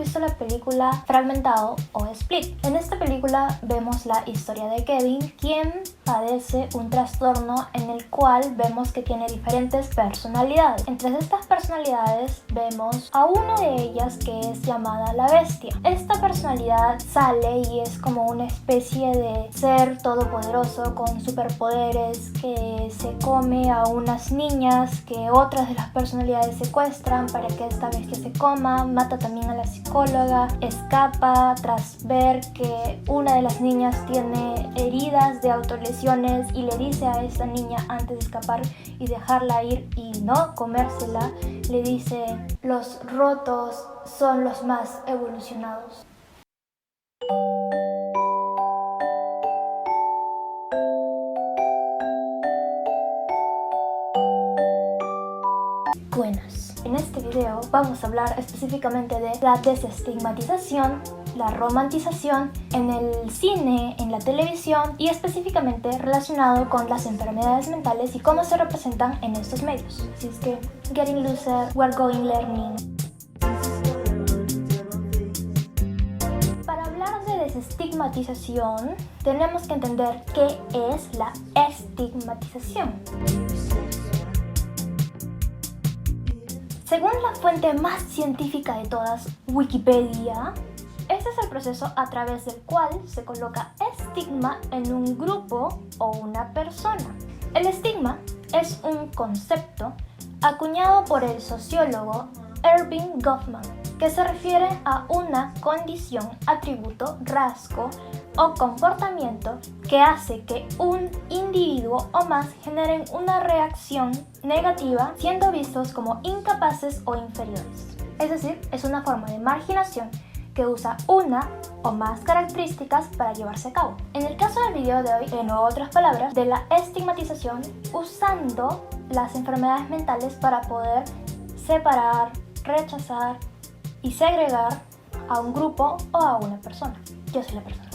visto la película Fragmentado o Split. En esta película vemos la historia de Kevin, quien padece un trastorno en el cual vemos que tiene diferentes personalidades. Entre estas personalidades vemos a una de ellas que es llamada la Bestia. Esta personalidad sale y es como una especie de ser todopoderoso con superpoderes que se come a unas niñas que otras de las personalidades secuestran para que esta bestia se coma, mata también a la psicóloga, escapa tras ver que una de las niñas tiene heridas de autolesiones y le dice a esta niña antes de escapar y dejarla ir y no comérsela, le dice: los rotos son los más evolucionados. Buenas. En este video vamos a hablar específicamente de la desestigmatización, la romantización en el cine, en la televisión y específicamente relacionado con las enfermedades mentales y cómo se representan en estos medios. Así es que, getting looser, we're going learning. Para hablar de desestigmatización, tenemos que entender qué es la estigmatización. Según la fuente más científica de todas, Wikipedia, este es el proceso a través del cual se coloca estigma en un grupo o una persona. El estigma es un concepto acuñado por el sociólogo Erving Goffman, que se refiere a una condición, atributo, rasgo o comportamiento que hace que un individuo o más generen una reacción negativa siendo vistos como incapaces o inferiores. Es decir, es una forma de marginación que usa una o más características para llevarse a cabo. En el caso del video de hoy, en otras palabras, de la estigmatización usando las enfermedades mentales para poder separar, rechazar y segregar a un grupo o a una persona. Yo soy la persona.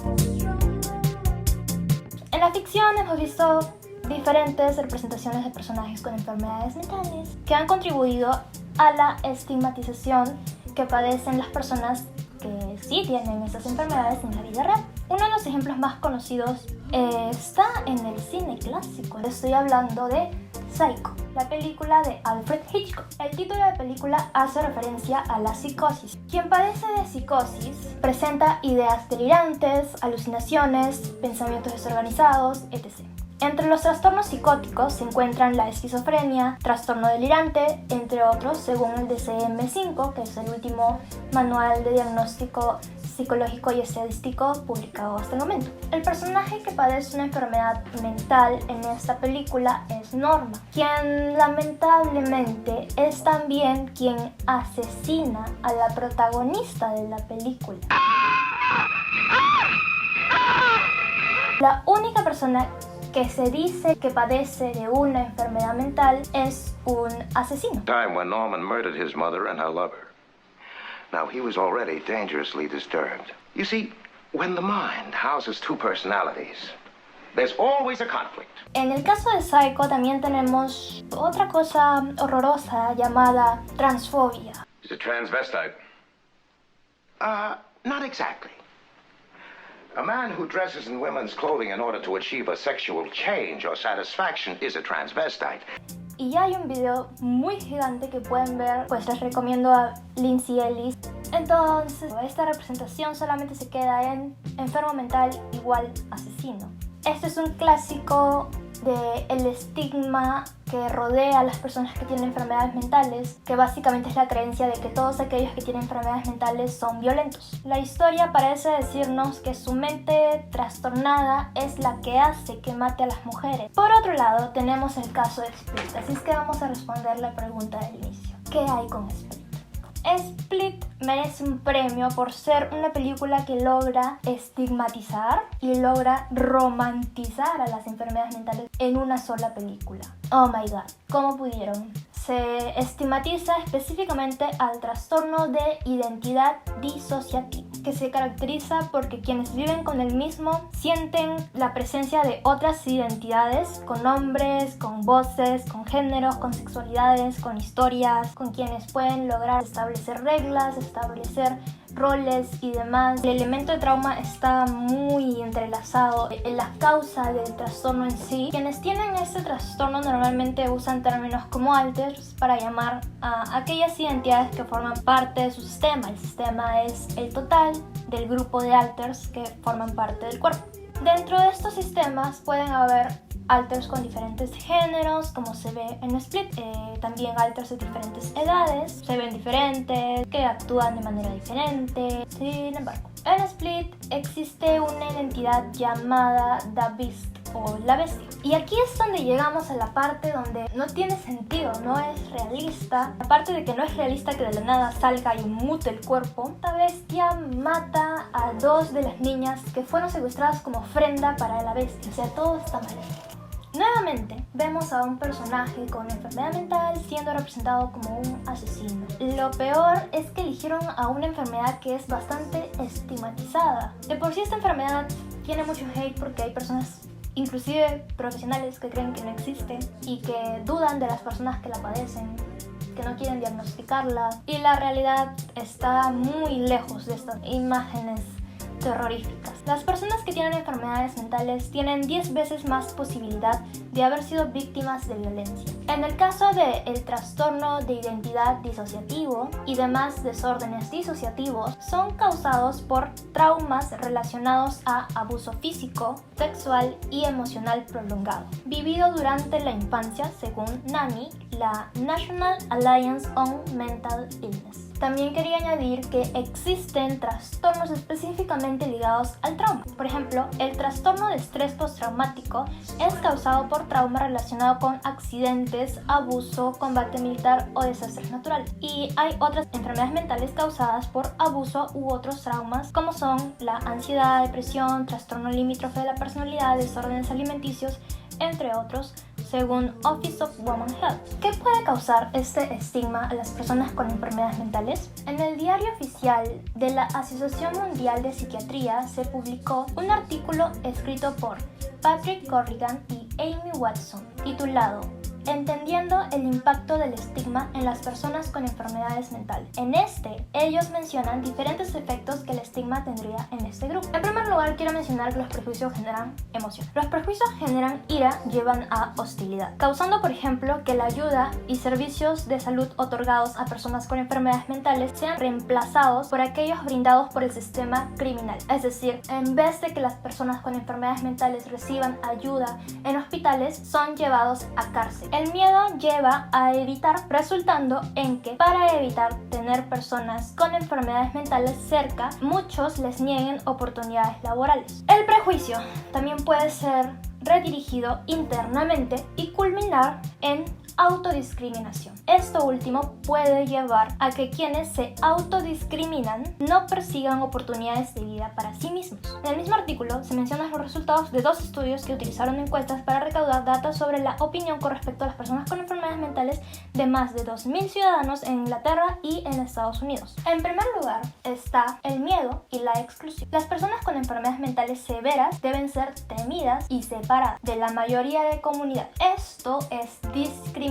En la ficción hemos visto diferentes representaciones de personajes con enfermedades mentales que han contribuido a la estigmatización que padecen las personas que sí tienen esas enfermedades en la vida real. Uno de los ejemplos más conocidos está en el cine clásico. Estoy hablando de Psycho, la película de Alfred Hitchcock. El título de la película hace referencia a la psicosis. Quien padece de psicosis presenta ideas delirantes, alucinaciones, pensamientos desorganizados, etc. Entre los trastornos psicóticos se encuentran la esquizofrenia, trastorno delirante, entre otros, según el DSM-5, que es el último manual de diagnóstico psicológico y estadístico publicado hasta el momento. El personaje que padece una enfermedad mental en esta película es Norma, quien lamentablemente es también quien asesina a la protagonista de la película. La única persona que se dice que padece de una enfermedad mental es un asesino. Time when Norman murdered his mother and her lover. Now, he was already dangerously disturbed. You see, when the mind houses two personalities, there's always a conflict. En el caso de Psycho también tenemos otra cosa horrorosa llamada transfobia. Is it transvestite? Not exactly. A man who dresses in women's clothing in order to achieve a sexual change or satisfaction is a transvestite. Y ya hay un video muy gigante que pueden ver, pues les recomiendo a Lindsay Ellis. Entonces, esta representación solamente se queda en enfermo mental igual asesino. Este es un clásico del estigma que rodea a las personas que tienen enfermedades mentales, que básicamente es la creencia de que todos aquellos que tienen enfermedades mentales son violentos. La historia parece decirnos que su mente trastornada es la que hace que mate a las mujeres. Por otro lado, tenemos el caso de Split, así es que vamos a responder la pregunta del inicio. ¿Qué hay con Split? Split merece un premio por ser una película que logra estigmatizar y logra romantizar a las enfermedades mentales en una sola película. Oh my god, ¿cómo pudieron? Se estigmatiza específicamente al trastorno de identidad disociativa, que se caracteriza porque quienes viven con el mismo sienten la presencia de otras identidades, con nombres, con voces, con géneros, con sexualidades, con historias, con quienes pueden lograr establecer reglas, establecer roles y demás. El elemento de trauma está muy entrelazado en la causa del trastorno en sí. Quienes tienen este trastorno normalmente usan términos como alters para llamar a aquellas identidades que forman parte de su sistema. El sistema es el total del grupo de alters que forman parte del cuerpo. Dentro de estos sistemas pueden haber alters con diferentes géneros, como se ve en Split. También alters de diferentes edades, se ven diferentes, que actúan de manera diferente. Sin embargo, en Split existe una identidad llamada The Beast o la bestia. Y aquí es donde llegamos a la parte donde no tiene sentido, no es realista. Aparte de que no es realista que de la nada salga y mute el cuerpo, esta bestia mata a 2 de las niñas que fueron secuestradas como ofrenda para la bestia. O sea, todo está mal. Nuevamente, vemos a un personaje con enfermedad mental siendo representado como un asesino. Lo peor es que eligieron a una enfermedad que es bastante estigmatizada. De por sí esta enfermedad tiene mucho hate porque hay personas, inclusive profesionales, que creen que no existe y que dudan de las personas que la padecen, que no quieren diagnosticarla. Y la realidad está muy lejos de estas imágenes terroríficas. Las personas que tienen enfermedades mentales tienen 10 veces más posibilidad de haber sido víctimas de violencia. En el caso del trastorno de identidad disociativo y demás desórdenes disociativos, son causados por traumas relacionados a abuso físico, sexual y emocional prolongado, vivido durante la infancia, según NAMI, la National Alliance on Mental Illness. También quería añadir que existen trastornos específicamente ligados al trauma. Por ejemplo, el trastorno de estrés postraumático es causado por trauma relacionado con accidentes, abuso, combate militar o desastres naturales. Y hay otras enfermedades mentales causadas por abuso u otros traumas, como son la ansiedad, depresión, trastorno limítrofe de la personalidad, desórdenes alimenticios, entre otros, según Office of Women's Health. ¿Qué puede causar este estigma a las personas con enfermedades mentales? En el diario oficial de la Asociación Mundial de Psiquiatría se publicó un artículo escrito por Patrick Corrigan y Amy Watson, titulado Entendiendo el impacto del estigma en las personas con enfermedades mentales. En este, ellos mencionan diferentes efectos que el estigma tendría en este grupo. En primer lugar, quiero mencionar que los prejuicios generan emoción. Los prejuicios generan ira, llevan a hostilidad, causando, por ejemplo, que la ayuda y servicios de salud otorgados a personas con enfermedades mentales sean reemplazados por aquellos brindados por el sistema criminal. Es decir, en vez de que las personas con enfermedades mentales reciban ayuda en hospitales, son llevados a cárcel. El miedo lleva a evitar, resultando en que para evitar tener personas con enfermedades mentales cerca, muchos les nieguen oportunidades laborales. El prejuicio también puede ser redirigido internamente y culminar en autodiscriminación. Esto último puede llevar a que quienes se autodiscriminan no persigan oportunidades de vida para sí mismos. En el mismo artículo se mencionan los resultados de 2 estudios que utilizaron encuestas para recaudar datos sobre la opinión con respecto a las personas con enfermedades mentales de más de 2.000 ciudadanos en Inglaterra y en Estados Unidos. En primer lugar está el miedo y la exclusión. Las personas con enfermedades mentales severas deben ser temidas y separadas de la mayoría de comunidades. Esto es discriminación.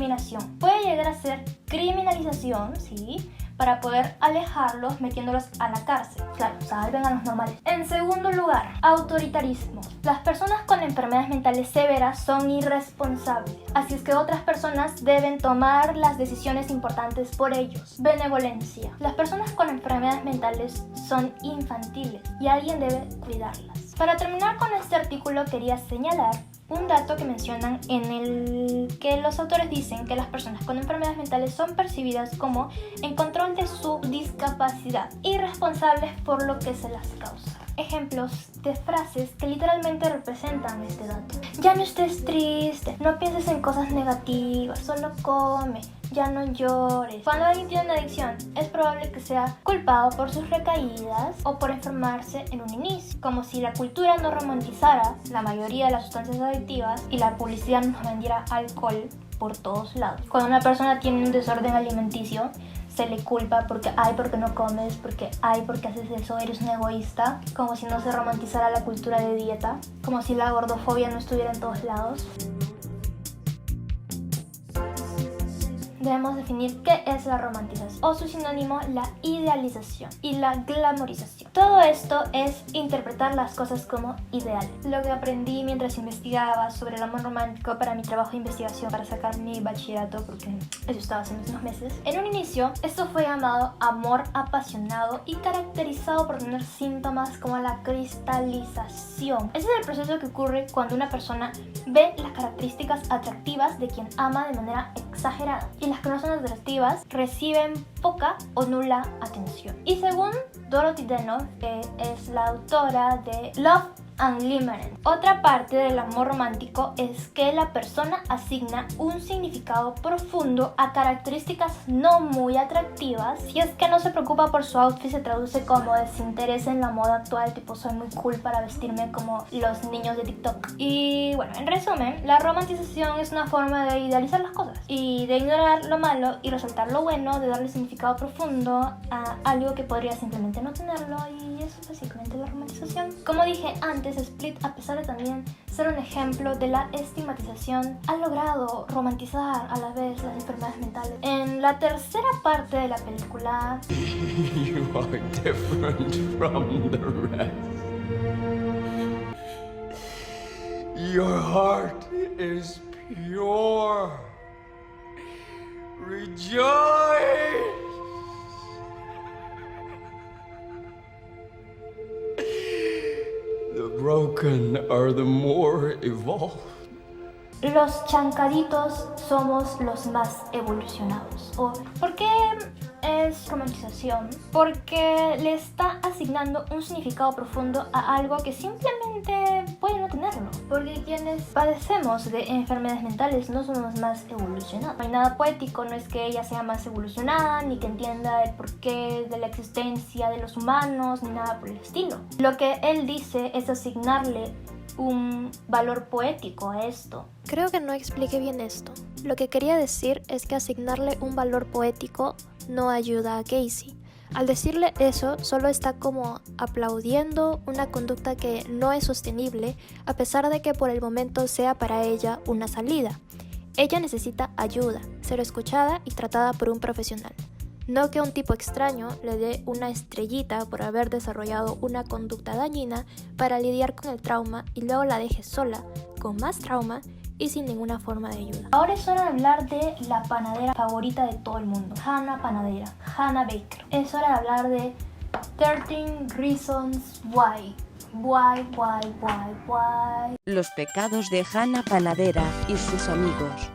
Puede llegar a ser criminalización, ¿sí?, para poder alejarlos metiéndolos a la cárcel. Claro, salven a los normales. En segundo lugar, autoritarismo. Las personas con enfermedades mentales severas son irresponsables, así es que otras personas deben tomar las decisiones importantes por ellos. Benevolencia. Las personas con enfermedades mentales son infantiles y alguien debe cuidarlas. Para terminar con este artículo quería señalar un dato que mencionan en el que los autores dicen que las personas con enfermedades mentales son percibidas como en control de su discapacidad y responsables por lo que se las causa. Ejemplos de frases que literalmente representan este dato. Ya no estés triste, no pienses en cosas negativas, solo come, ya no llores. Cuando alguien tiene una adicción, es probable que sea culpado por sus recaídas o por enfermarse en un inicio, como si la cultura no romantizara la mayoría de las sustancias adictivas y la publicidad nos vendiera alcohol por todos lados. Cuando una persona tiene un desorden alimenticio, se le culpa porque no comes, porque haces eso, eres un egoísta, como si no se romantizara la cultura de dieta, como si la gordofobia no estuviera en todos lados. debemos definir qué es la romantización, o su sinónimo, la idealización y la glamorización. Todo esto es interpretar las cosas como ideales. Lo que aprendí mientras investigaba sobre el amor romántico para mi trabajo de investigación para sacar mi bachillerato, porque eso estaba haciendo hace unos meses. En un inicio, esto fue llamado amor apasionado y caracterizado por tener síntomas como la cristalización. Ese es el proceso que ocurre cuando una persona ve las características atractivas de quien ama de manera exagerada, y las que no son atractivas reciben poca o nula atención. Y según Dorothy Denoff, que es la autora de Love Unlimited, otra parte del amor romántico es que la persona asigna un significado profundo a características no muy atractivas. Si es que no se preocupa por su outfit, se traduce como desinterés en la moda actual, tipo soy muy cool para vestirme como los niños de TikTok. Y bueno, en resumen, la romantización es una forma de idealizar las cosas y de ignorar lo malo y resaltar lo bueno, de darle significado profundo a algo que podría simplemente no tenerlo, y eso es básicamente la romantización. Como dije antes, Split, a pesar de también ser un ejemplo de la estigmatización, ha logrado romantizar a la vez las enfermedades mentales. En la tercera parte de la película, You are different from the rest. Your heart is pure. Rejoice. The broken are the more evolved. los chancaditos somos los más evolucionados. ¿Por qué es romantización? Porque le está asignando un significado profundo a algo que simplemente puede no tenerlo. Porque quienes padecemos de enfermedades mentales no somos los más evolucionados. No hay nada poético, no es que ella sea más evolucionada, ni que entienda el porqué de la existencia de los humanos, ni nada por el estilo. Lo que él dice es asignarle un valor poético a esto. Creo que no expliqué bien esto. Lo que quería decir es que asignarle un valor poético no ayuda a Casey. Al decirle eso, solo está como aplaudiendo una conducta que no es sostenible, a pesar de que por el momento sea para ella una salida. Ella necesita ayuda, ser escuchada y tratada por un profesional. No que un tipo extraño le dé una estrellita por haber desarrollado una conducta dañina para lidiar con el trauma y luego la deje sola, con más trauma y sin ninguna forma de ayuda. Ahora es hora de hablar de la panadera favorita de todo el mundo, Hannah Panadera, Hannah Baker. Es hora de hablar de 13 Reasons Why. Why. Los pecados de Hannah Panadera y sus amigos.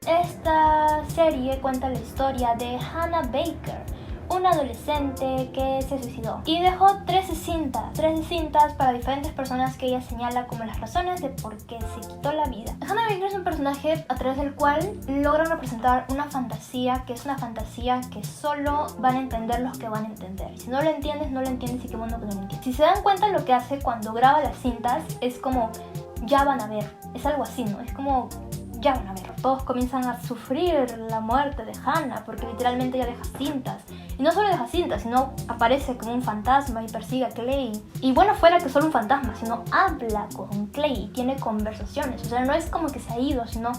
Esta serie cuenta la historia de Hannah Baker, una adolescente que se suicidó y dejó 13 cintas para diferentes personas que ella señala como las razones de por qué se quitó la vida. Hannah Baker es un personaje a través del cual logra representar una fantasía que es una fantasía que solo van a entender los que van a entender. Si no lo entiendes, no lo entiendes, y qué bueno que no lo entiendes. Si se dan cuenta, lo que hace cuando graba las cintas es como ya van a ver, es algo así, ¿no? Es como ya van a ver. Todos comienzan a sufrir la muerte de Hannah porque literalmente ella deja cintas. Y no solo deja cintas, sino aparece como un fantasma y persigue a Clay. Y bueno, fuera que solo un fantasma, sino habla con Clay y tiene conversaciones. O sea, no es como que se ha ido, sino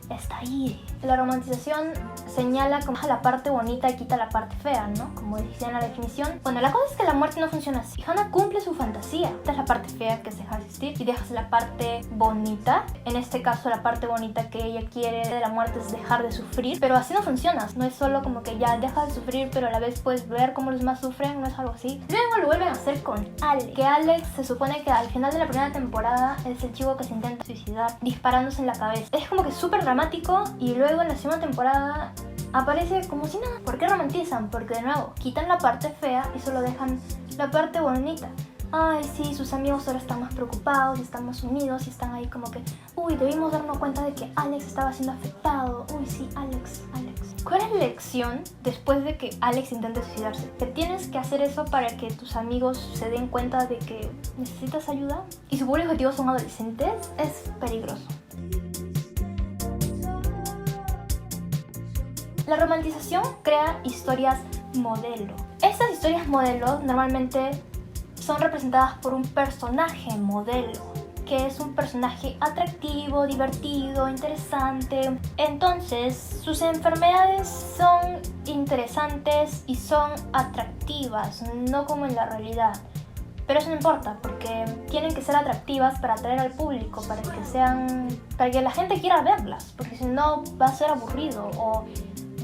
está ahí. La romantización señala como la parte bonita y quita la parte fea, ¿no? Como decía en la definición. Bueno, la cosa es que la muerte no funciona así. Hannah cumple su fantasía. Esta es la parte fea que se deja de existir y dejas la parte bonita. En este caso, la parte bonita que ella quiere de la muerte es dejar de sufrir. Pero así no funciona. No es solo como que ya deja de sufrir, pero a la vez puedes ver cómo los demás sufren. No es algo así. Luego lo vuelven a hacer con Alex. Que Alex se supone que al final de la primera temporada es el chico que se intenta suicidar disparándose en la cabeza. Es como que súper dramático, y luego en la segunda temporada aparece como si nada. ¿Por qué romantizan? Porque de nuevo quitan la parte fea y solo dejan la parte bonita. Ay, sí, sus amigos ahora están más preocupados y están más unidos y están ahí como que uy, debimos darnos cuenta de que Alex estaba siendo afectado. Uy, sí, Alex. ¿Cuál es la lección después de que Alex intente suicidarse? ¿Que tienes que hacer eso para que tus amigos se den cuenta de que necesitas ayuda? ¿Y su público objetivo son adolescentes? Es peligroso. La romantización crea historias modelo. Estas historias modelo normalmente son representadas por un personaje modelo que es un personaje atractivo, divertido, interesante. Entonces, sus enfermedades son interesantes y son atractivas, no como en la realidad. Pero eso no importa, porque tienen que ser atractivas para atraer al público, para que la gente quiera verlas, porque si no va a ser aburrido o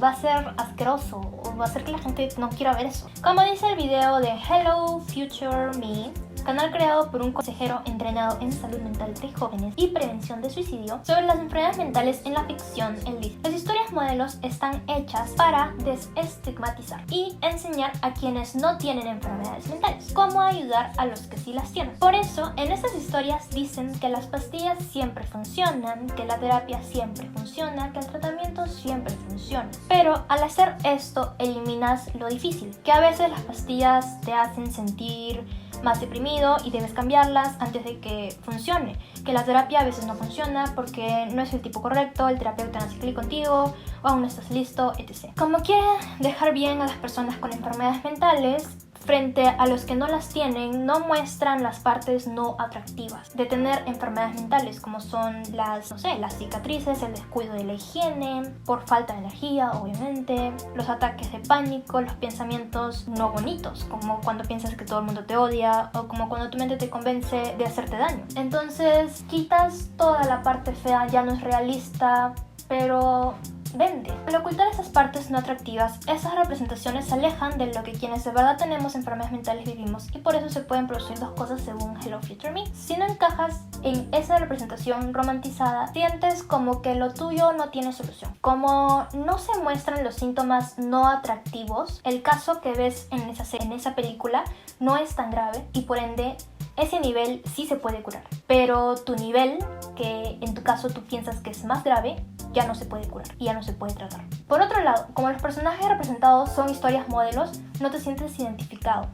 va a ser asqueroso o va a hacer que la gente no quiera ver eso. Como dice el video de Hello Future Me, canal creado por un consejero entrenado en salud mental de jóvenes y prevención de suicidio, sobre las enfermedades mentales en la ficción, él dice: las historias modelos están hechas para desestigmatizar y enseñar a quienes no tienen enfermedades mentales cómo ayudar a los que sí las tienen. Por eso, en estas historias dicen que las pastillas siempre funcionan, que la terapia siempre funciona, que el tratamiento siempre funciona. Pero al hacer esto, eliminas lo difícil, que a veces las pastillas te hacen sentir más deprimido y debes cambiarlas antes de que funcione, que la terapia a veces no funciona porque no es el tipo correcto, el terapeuta no hace clic contigo o aún no estás listo, etc. Como quiere dejar bien a las personas con enfermedades mentales, frente a los que no las tienen, no muestran las partes no atractivas de tener enfermedades mentales, como son las cicatrices, el descuido de la higiene, por falta de energía, obviamente, los ataques de pánico, los pensamientos no bonitos, como cuando piensas que todo el mundo te odia o como cuando tu mente te convence de hacerte daño. Entonces, quitas toda la parte fea, ya no es realista, pero vende. Al ocultar esas partes no atractivas, esas representaciones se alejan de lo que quienes de verdad tenemos enfermedades mentales vivimos, y por eso se pueden producir dos cosas según Hello Future Me. Si no encajas en esa representación romantizada, sientes como que lo tuyo no tiene solución. Como no se muestran los síntomas no atractivos, el caso que ves en esa película no es tan grave y por ende ese nivel sí se puede curar. Pero tu nivel, que en tu caso tú piensas que es más grave, ya no se puede curar y ya no se puede tratar. Por otro lado, como los personajes representados son historias modelos, no te sientes identificado.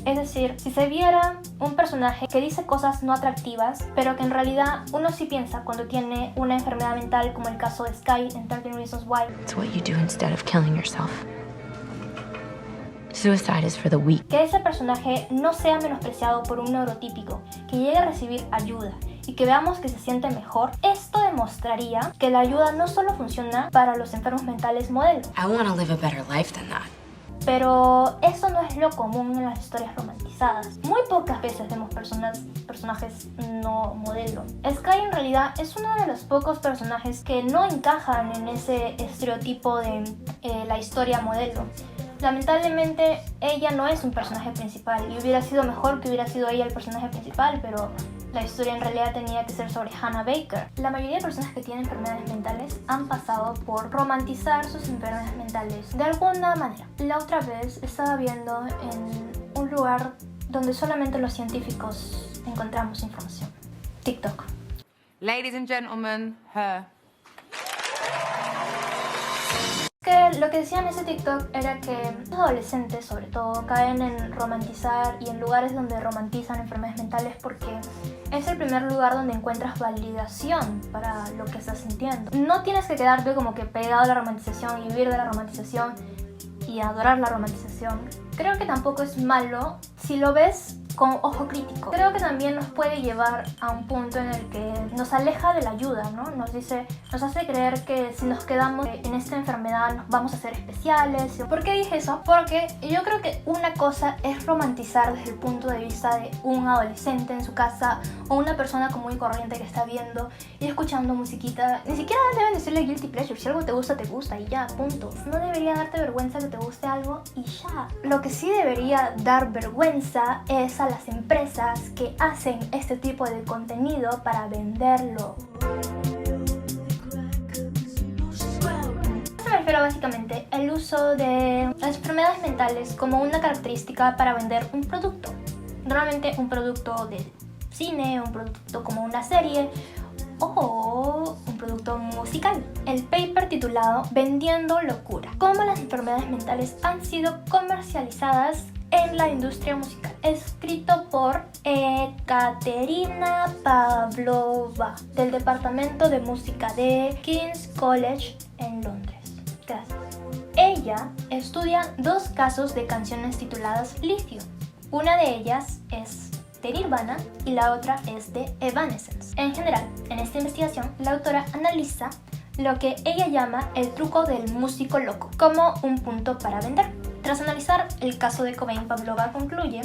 Es decir, si se viera un personaje que dice cosas no atractivas, pero que en realidad uno sí piensa cuando tiene una enfermedad mental, como el caso de Sky en 13 Reasons Why. It's what you do instead of killing yourself. Suicide is for the weak. Que ese personaje no sea menospreciado por un neurotípico, que llegue a recibir ayuda y que veamos que se siente mejor. Esto demostraría que la ayuda no solo funciona para los enfermos mentales modelo. I want to live a better life than that. Pero eso no es lo común en las historias romantizadas. Muy pocas veces vemos personajes no modelo. Sky en realidad es uno de los pocos personajes que no encajan en ese estereotipo de la historia modelo. Lamentablemente ella no es un personaje principal y hubiera sido mejor que hubiera sido ella el personaje principal, pero la historia en realidad tenía que ser sobre Hannah Baker. La mayoría de personas que tienen enfermedades mentales han pasado por romantizar sus enfermedades mentales de alguna manera. La otra vez estaba viendo en un lugar donde solamente los científicos encontramos información: TikTok. Ladies and gentlemen, her. Que lo que decían en ese TikTok era que los adolescentes, sobre todo, caen en romantizar y en lugares donde romantizan enfermedades mentales porque es el primer lugar donde encuentras validación para lo que estás sintiendo. No tienes que quedarte como que pegado a la romantización y vivir de la romantización y adorar la romantización. Creo que tampoco es malo si lo ves con ojo crítico. Creo que también nos puede llevar a un punto en el que nos aleja de la ayuda, ¿no? Nos hace creer que si nos quedamos en esta enfermedad nos vamos a hacer especiales. ¿Por qué dije eso? Porque yo creo que una cosa es romantizar desde el punto de vista de un adolescente en su casa o una persona común y corriente que está viendo y escuchando musiquita. Ni siquiera deben decirle guilty pleasure. Si algo te gusta y ya, punto. No debería darte vergüenza que te guste algo y ya. Lo que sí debería dar vergüenza es a las empresas que hacen este tipo de contenido para venderlo. Me refiero básicamente al uso de las enfermedades mentales como una característica para vender un producto. Normalmente un producto de cine, un producto como una serie o un producto musical. El paper titulado Vendiendo locura: cómo las enfermedades mentales han sido comercializadas en la industria musical, escrito por Ekaterina Pavlova del Departamento de Música de King's College en Londres. Gracias. Ella estudia dos casos de canciones tituladas Lithium. Una de ellas es de Nirvana y la otra es de Evanescence. En general, en esta investigación, la autora analiza lo que ella llama el truco del músico loco como un punto para vender. Tras analizar el caso de Cobain, Pavlova concluye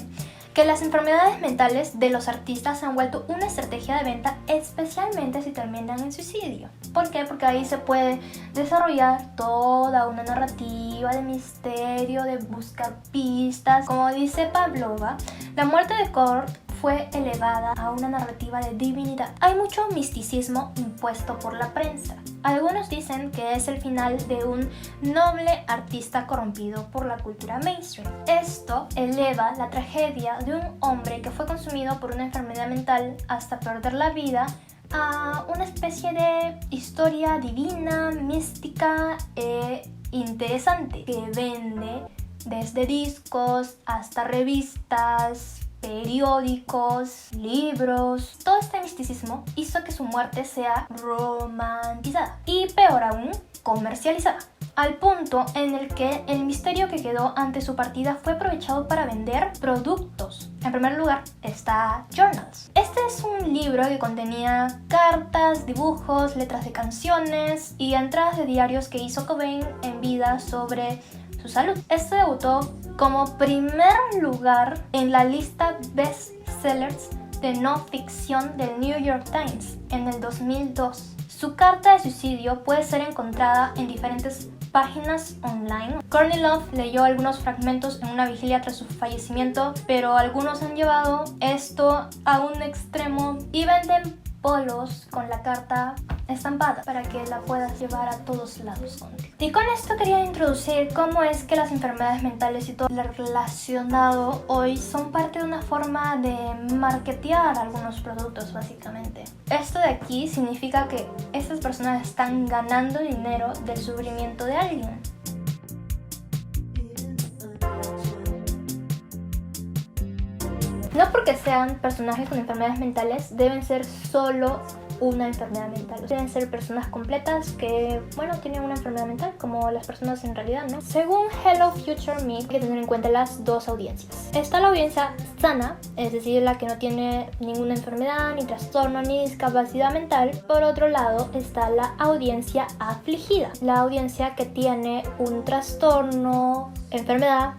que las enfermedades mentales de los artistas se han vuelto una estrategia de venta, especialmente si terminan en suicidio. ¿Por qué? Porque ahí se puede desarrollar toda una narrativa de misterio, de buscar pistas. Como dice Pavlova, la muerte de Kurt fue elevada a una narrativa de divinidad. Hay mucho misticismo impuesto por la prensa. Algunos dicen que es el final de un noble artista corrompido por la cultura mainstream. Esto eleva la tragedia de un hombre que fue consumido por una enfermedad mental hasta perder la vida a una especie de historia divina, mística e interesante que vende desde discos hasta revistas, periódicos, libros. Todo este misticismo hizo que su muerte sea romantizada y, peor aún, comercializada, al punto en el que el misterio que quedó ante su partida fue aprovechado para vender productos. En primer lugar está Journals. Este es un libro que contenía cartas, dibujos, letras de canciones y entradas de diarios que hizo Cobain en vida sobre su salud. Este debutó como primer lugar en la lista bestsellers de no ficción del New York Times en el 2002. Su carta de suicidio puede ser encontrada en diferentes páginas online. Courtney Love leyó algunos fragmentos en una vigilia tras su fallecimiento, pero algunos han llevado esto a un extremo y venden polos con la carta estampada para que la puedas llevar a todos lados contigo. Y con esto quería introducir cómo es que las enfermedades mentales y todo lo relacionado hoy son parte de una forma de marketear algunos productos, básicamente. Esto de aquí significa que estas personas están ganando dinero del sufrimiento de alguien. No porque sean personajes con enfermedades mentales deben ser solo una enfermedad mental. Deben ser personas completas que, bueno, tienen una enfermedad mental, como las personas en realidad, ¿no? Según Hello Future Me, hay que tener en cuenta las dos audiencias. Está la audiencia sana, es decir, la que no tiene ninguna enfermedad, ni trastorno, ni discapacidad mental. Por otro lado, está la audiencia afligida, la audiencia que tiene un trastorno, enfermedad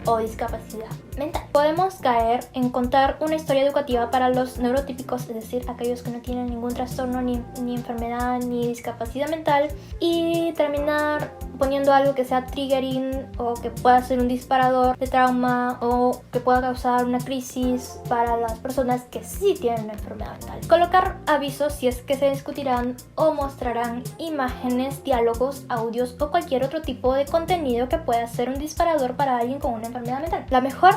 o discapacidad mental. Podemos caer en contar una historia educativa para los neurotípicos, es decir, aquellos que no tienen ningún trastorno, ni enfermedad, ni discapacidad mental, y terminar poniendo algo que sea triggering o que pueda ser un disparador de trauma o que pueda causar una crisis para las personas que sí tienen una enfermedad mental. Colocar avisos si es que se discutirán o mostrarán imágenes, diálogos, audios o cualquier otro tipo de contenido que pueda ser un disparador para alguien con una enfermedad mental. La mejor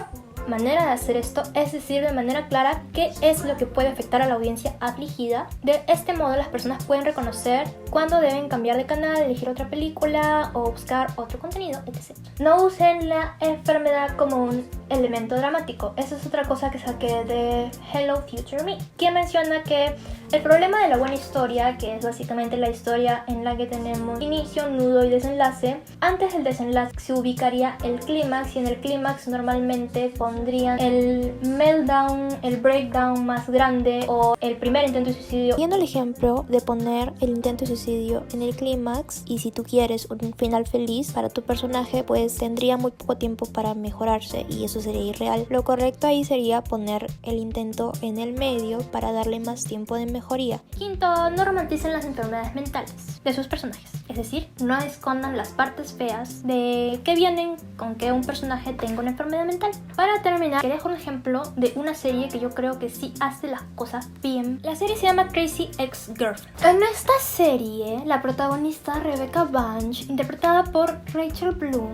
manera de hacer esto es decir de manera clara qué es lo que puede afectar a la audiencia afligida. De este modo las personas pueden reconocer cuándo deben cambiar de canal, elegir otra película o buscar otro contenido, etc. No usen la enfermedad como un elemento dramático. Esa es otra cosa que saqué de Hello Future Me, quien menciona que el problema de la buena historia, que es básicamente la historia en la que tenemos inicio, nudo y desenlace, antes del desenlace se ubicaría el clímax, y en el clímax normalmente pondrían el meltdown, el breakdown más grande o el primer intento de suicidio. Siguiendo el ejemplo de poner el intento de suicidio en el clímax, y si tú quieres un final feliz para tu personaje, pues tendría muy poco tiempo para mejorarse y eso sería irreal. Lo correcto ahí sería poner el intento en el medio para darle más tiempo de mejoría. Quinto, no romanticen las enfermedades mentales de sus personajes. Es decir, no escondan las partes feas de que vienen con que un personaje tenga una enfermedad mental. Para terminar, quería dejar un ejemplo de una serie que yo creo que sí hace las cosas bien. La serie se llama Crazy Ex-Girlfriend. En esta serie, la protagonista Rebecca Bunch, interpretada por Rachel Bloom,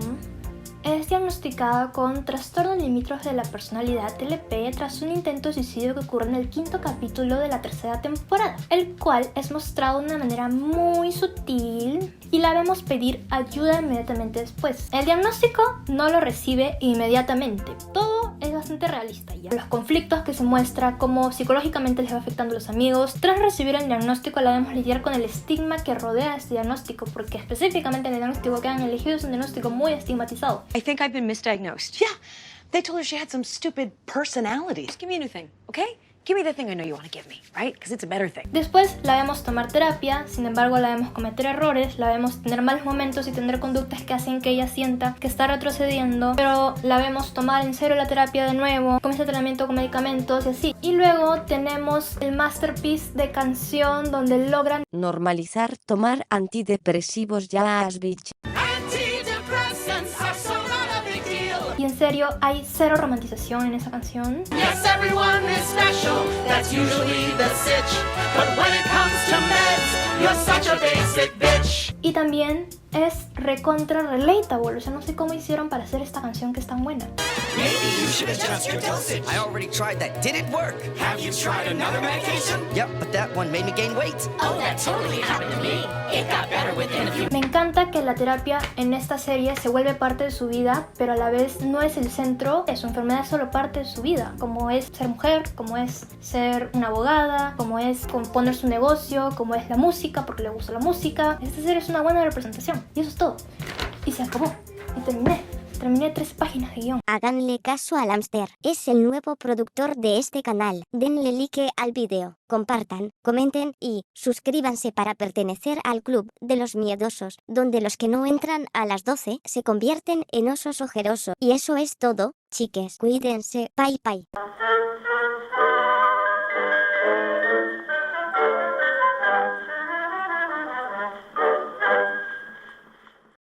es diagnosticada con trastorno limítrofe de la personalidad TLP tras un intento de suicidio que ocurre en el 5º capítulo de la 3ª temporada, el cual es mostrado de una manera muy sutil y la vemos pedir ayuda inmediatamente después. El diagnóstico no lo recibe inmediatamente. Todo es bastante realista ya. Los conflictos que se muestra, cómo psicológicamente les va afectando a los amigos. Tras recibir el diagnóstico la vemos lidiar con el estigma que rodea este diagnóstico, porque específicamente en el diagnóstico que han elegido es un diagnóstico muy estigmatizado. I think I've been misdiagnosed. Yeah, They told her she had some stupid personality. Just give me a new thing, okay? Give me the thing I know you want to give me, right? Because it's a better thing. Después la vemos tomar terapia, sin embargo la vemos cometer errores, la vemos tener malos momentos y tener conductas que hacen que ella sienta que está retrocediendo, pero la vemos tomar en serio la terapia de nuevo, comienza tratamiento con medicamentos y así. Y luego tenemos el masterpiece de canción donde logran Normalizar tomar antidepresivos ya as bitch. y en serio hay cero romantización en esa canción. Yes, everyone is special, that's usually the sitch. But when it comes to meds, you're such a basic bitch. Y también es recontra relatable, o sea, no sé cómo hicieron para hacer esta canción que es tan buena. Maybe you should adjust your dosage. I already tried that. Did it work? Have you tried another medication? Yep, but that one made me gain weight. Oh, that totally happened to me. It got better within a few. Me encanta que la terapia en esta serie se vuelve parte de su vida, pero a la vez no es el centro, su enfermedad es solo parte de su vida, como es ser mujer, como es ser una abogada, como es componer su negocio, como es la música, porque le gusta la música. Esta serie es una buena representación, y eso es todo. Y se acabó, y terminé 3 páginas de guión. Háganle caso al hámster, es el nuevo productor de este canal. Denle like al video, compartan, comenten y suscríbanse para pertenecer al club de los miedosos, donde los que no entran a las 12 se convierten en osos ojerosos. Y eso es todo, chiques. Cuídense, bye bye.